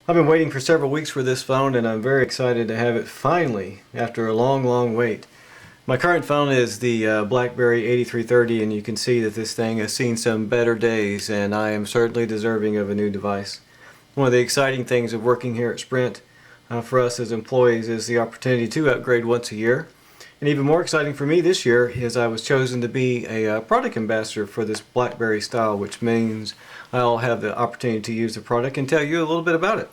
I've been waiting for several weeks for this phone, and I'm very excited to have it finally after a long wait. My current phone is the BlackBerry 8330, and you can see that this thing has seen some better days, and I am certainly deserving of a new device. One of the exciting things of working here at Sprint for us as employees is the opportunity to upgrade once a year. And even more exciting for me this year is I was chosen to be a product ambassador for this BlackBerry style, which means I'll have the opportunity to use the product and tell you a little bit about it.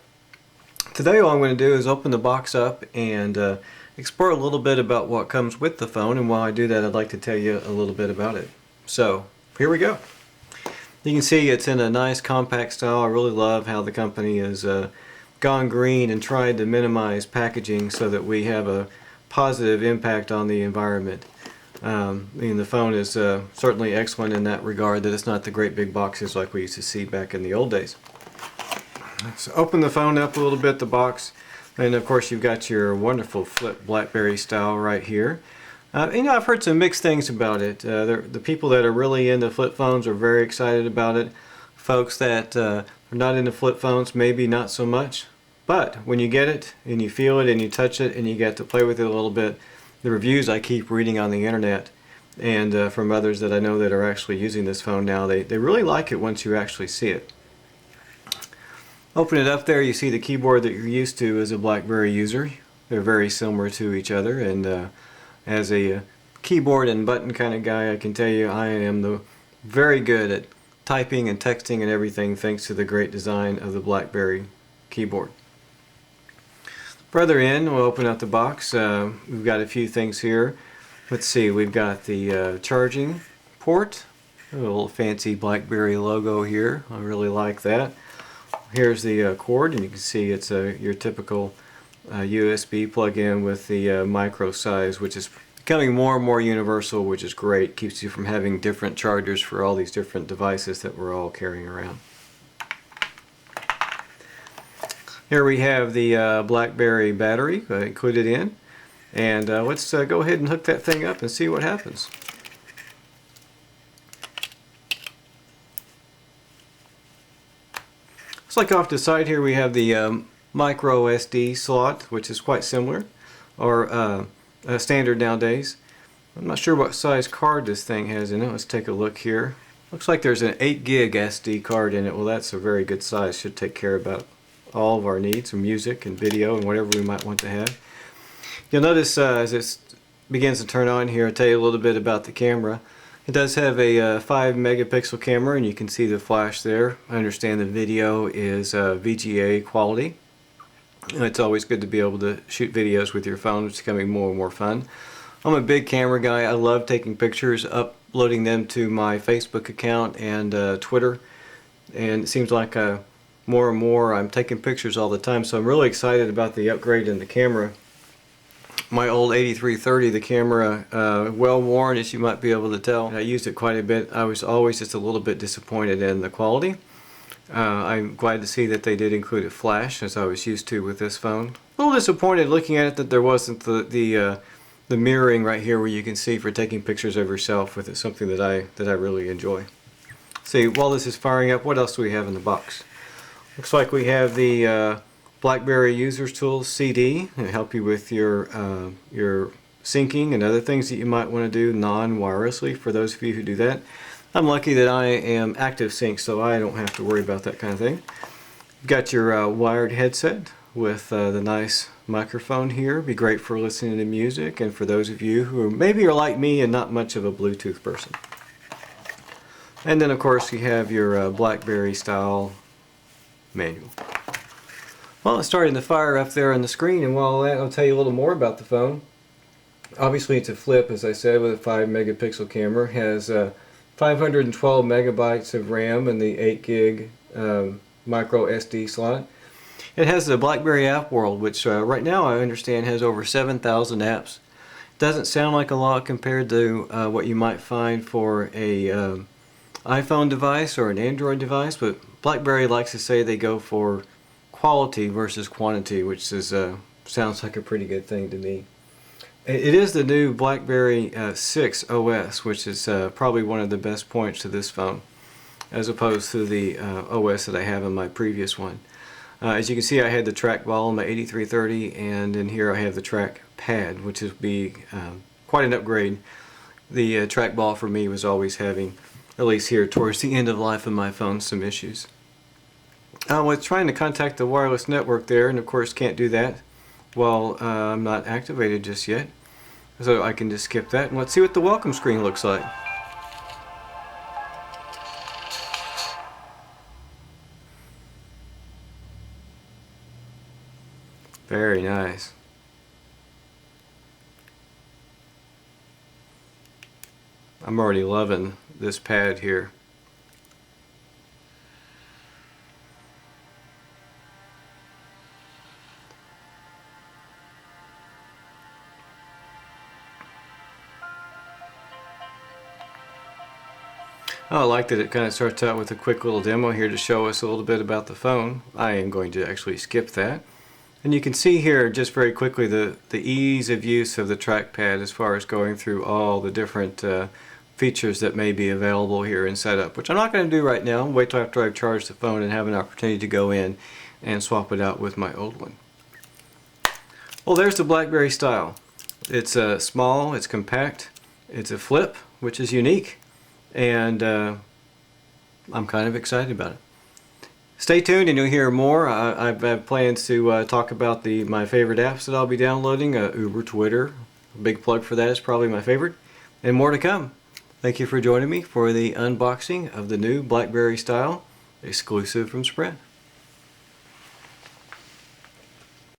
Today all I'm going to do is open the box up and explore a little bit about what comes with the phone, and while I do that I'd like to tell you a little bit about it. So here we go. You can see it's in a nice compact style. I really love how the company has gone green and tried to minimize packaging so that we have a positive impact on the environment. The phone is certainly excellent in that regard, that it's not the great big boxes like we used to see back in the old days. Let's open the phone up a little bit, the box, and of course you've got your wonderful flip BlackBerry style right here. I've heard some mixed things about it. The people that are really into flip phones are very excited about it. Folks that are not into flip phones, maybe not so much. But when you get it and you feel it and you touch it and you get to play with it a little bit, the reviews I keep reading on the internet and from others that I know that are actually using this phone now, they really like it once you actually see it. Open it up there, you see the keyboard that you're used to as a BlackBerry user. They're very similar to each other, and as a keyboard and button kind of guy, I can tell you I am very good at typing and texting and everything thanks to the great design of the BlackBerry keyboard. Further in, we'll open up the box. We've got a few things here. Let's see, we've got the charging port, a little fancy BlackBerry logo here. I really like that. Here's the cord, and you can see it's your typical USB plug-in with the micro size, which is becoming more and more universal, which is great. Keeps you from having different chargers for all these different devices that we're all carrying around. Here we have the BlackBerry battery included in, and let's go ahead and hook that thing up and see what happens. Looks like off the side here we have the micro SD slot, which is quite similar, or standard nowadays. I'm not sure what size card this thing has in it. Let's take a look here. Looks like there's an 8 gig SD card in it. Well, that's a very good size. Should take care about all of our needs, from music and video and whatever we might want to have. You'll notice as it begins to turn on here, I'll tell you a little bit about the camera. It does have a 5 megapixel camera, and you can see the flash there. I understand the video is VGA quality. It's always good to be able to shoot videos with your phone. It's becoming more and more fun. I'm a big camera guy. I love taking pictures, uploading them to my Facebook account and Twitter, and it seems like more and more I'm taking pictures all the time, so I'm really excited about the upgrade in the camera. My old 8330, the camera, well worn as you might be able to tell. I used it quite a bit. I was always just a little bit disappointed in the quality. I'm glad to see that they did include a flash, as I was used to with this phone. A little disappointed looking at it that there wasn't the mirroring right here where you can see for taking pictures of yourself with it, something that I really enjoy. See, while this is firing up, what else do we have in the box? Looks like we have the BlackBerry Users Tools CD to help you with your syncing and other things that you might want to do non-wirelessly, for those of you who do that. I'm lucky that I am active sync, so I don't have to worry about that kind of thing. You've got your wired headset with the nice microphone here. Be great for listening to music, and for those of you who maybe are like me and not much of a Bluetooth person. And then of course you have your BlackBerry style manual. Well, it's starting to fire up there on the screen, and while that, I'll tell you a little more about the phone. Obviously it's a flip, as I said, with a 5 megapixel camera. It has 512 megabytes of RAM in the 8 gig micro SD slot. It has the BlackBerry App World, which right now I understand has over 7,000 apps. Doesn't sound like a lot compared to what you might find for a iPhone device or an Android device, but BlackBerry likes to say they go for quality versus quantity, which is sounds like a pretty good thing to me. It is the new BlackBerry 6 OS, which is probably one of the best points to this phone, as opposed to the OS that I have in my previous one. As you can see, I had the trackball on my 8330, and in here I have the track pad, which would be quite an upgrade. The trackball for me was always having, at least here towards the end of life of my phone, some issues. I was trying to contact the wireless network there, and of course can't do that while I'm not activated just yet. So I can just skip that, and let's see what the welcome screen looks like. Very nice. I'm already loving this pad here. I like that it kind of starts out with a quick little demo here to show us a little bit about the phone. I am going to actually skip that. And you can see here just very quickly the ease of use of the trackpad as far as going through all the different features that may be available here in setup, which I'm not going to do right now. Wait till after I've charged the phone and have an opportunity to go in and swap it out with my old one. Well, there's the BlackBerry style. It's small, it's compact, it's a flip, which is unique, and I'm kind of excited about it. Stay tuned and you'll hear more. I have plans to talk about my favorite apps that I'll be downloading. Uber, Twitter, big plug for that is probably my favorite, and more to come. Thank you for joining me for the unboxing of the new BlackBerry style, exclusive from Sprint.